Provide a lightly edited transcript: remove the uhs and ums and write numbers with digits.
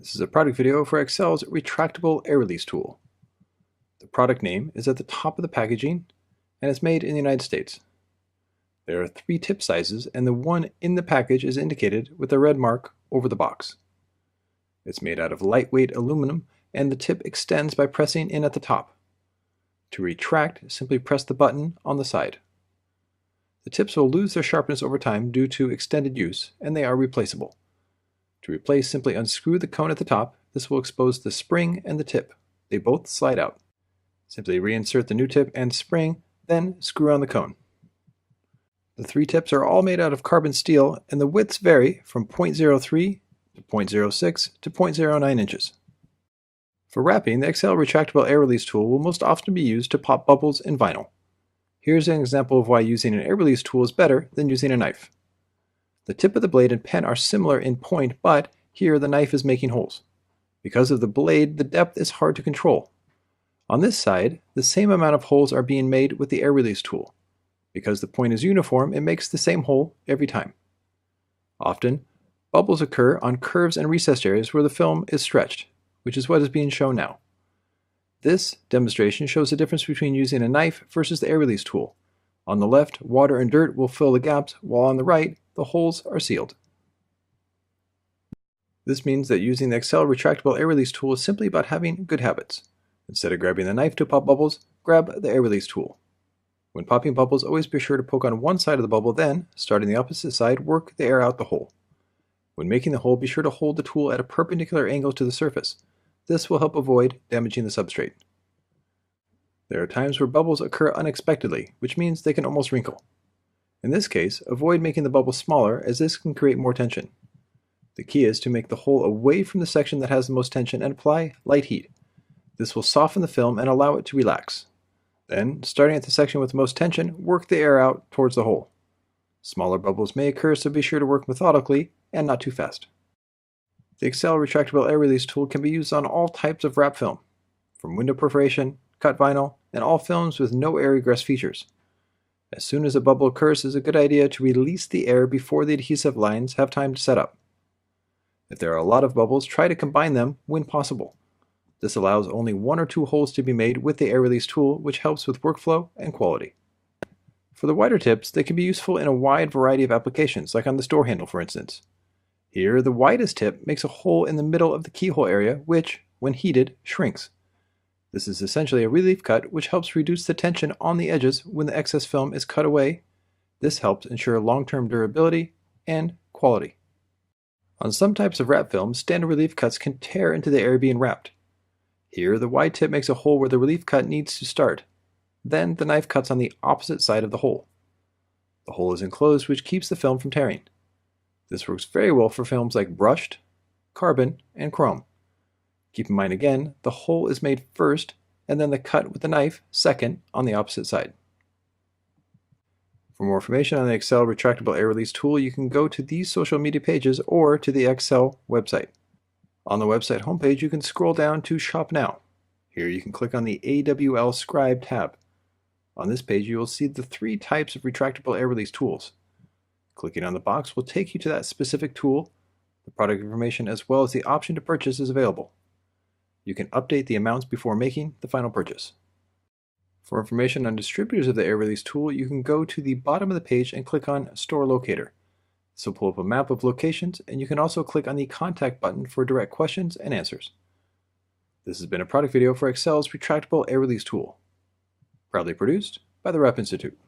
This is a product video for Excel's retractable air release tool. The product name is at the top of the packaging and is made in the United States. There are 3 tip sizes and the one in the package is indicated with a red mark over the box. It's made out of lightweight aluminum and the tip extends by pressing in at the top. To retract, simply press the button on the side. The tips will lose their sharpness over time due to extended use and they are replaceable. To replace, simply unscrew the cone at the top. This will expose the spring and the tip. They both slide out. Simply reinsert the new tip and spring, then screw on the cone. The 3 tips are all made out of carbon steel and the widths vary from 0.03 to 0.06 to 0.09 inches. For wrapping, the Excel retractable air release tool will most often be used to pop bubbles in vinyl. Here's an example of why using an air release tool is better than using a knife. The tip of the blade and pen are similar in point, but here the knife is making holes. Because of the blade, the depth is hard to control. On this side, the same amount of holes are being made with the air release tool. Because the point is uniform, it makes the same hole every time. Often, bubbles occur on curves and recessed areas where the film is stretched, which is what is being shown now. This demonstration shows the difference between using a knife versus the air release tool. On the left, water and dirt will fill the gaps, while on the right, the holes are sealed. This means that using the Excel retractable air release tool is simply about having good habits. Instead of grabbing the knife to pop bubbles, grab the air release tool. When popping bubbles, always be sure to poke on one side of the bubble, then, starting the opposite side, work the air out the hole. When making the hole, be sure to hold the tool at a perpendicular angle to the surface. This will help avoid damaging the substrate. There are times where bubbles occur unexpectedly, which means they can almost wrinkle. In this case, avoid making the bubble smaller as this can create more tension. The key is to make the hole away from the section that has the most tension and apply light heat. This will soften the film and allow it to relax. Then, starting at the section with the most tension, work the air out towards the hole. Smaller bubbles may occur, so be sure to work methodically and not too fast. The Excel retractable air release tool can be used on all types of wrap film, from window perforation, cut vinyl, and all films with no air egress features. As soon as a bubble occurs, it is a good idea to release the air before the adhesive lines have time to set up. If there are a lot of bubbles, try to combine them when possible. This allows only 1 or 2 holes to be made with the air release tool, which helps with workflow and quality. For the wider tips, they can be useful in a wide variety of applications, like on this door handle for instance. Here, the widest tip makes a hole in the middle of the keyhole area, which, when heated, shrinks. This is essentially a relief cut, which helps reduce the tension on the edges when the excess film is cut away. This helps ensure long-term durability and quality. On some types of wrap film, standard relief cuts can tear into the air being wrapped. Here, the wide tip makes a hole where the relief cut needs to start. Then, the knife cuts on the opposite side of the hole. The hole is enclosed, which keeps the film from tearing. This works very well for films like brushed, carbon, and chrome. Keep in mind again, the hole is made first, and then the cut with the knife second on the opposite side. For more information on the Excel retractable air release tool, you can go to these social media pages or to the Excel website. On the website homepage, you can scroll down to Shop Now. Here you can click on the AWL Scribe tab. On this page, you will see the 3 types of retractable air release tools. Clicking on the box will take you to that specific tool. The product information as well as the option to purchase is available. You can update the amounts before making the final purchase. For information on distributors of the air release tool, you can go to the bottom of the page and click on Store Locator. This will pull up a map of locations, and you can also click on the Contact button for direct questions and answers. This has been a product video for Excel's retractable air release tool. Proudly produced by the Rep Institute.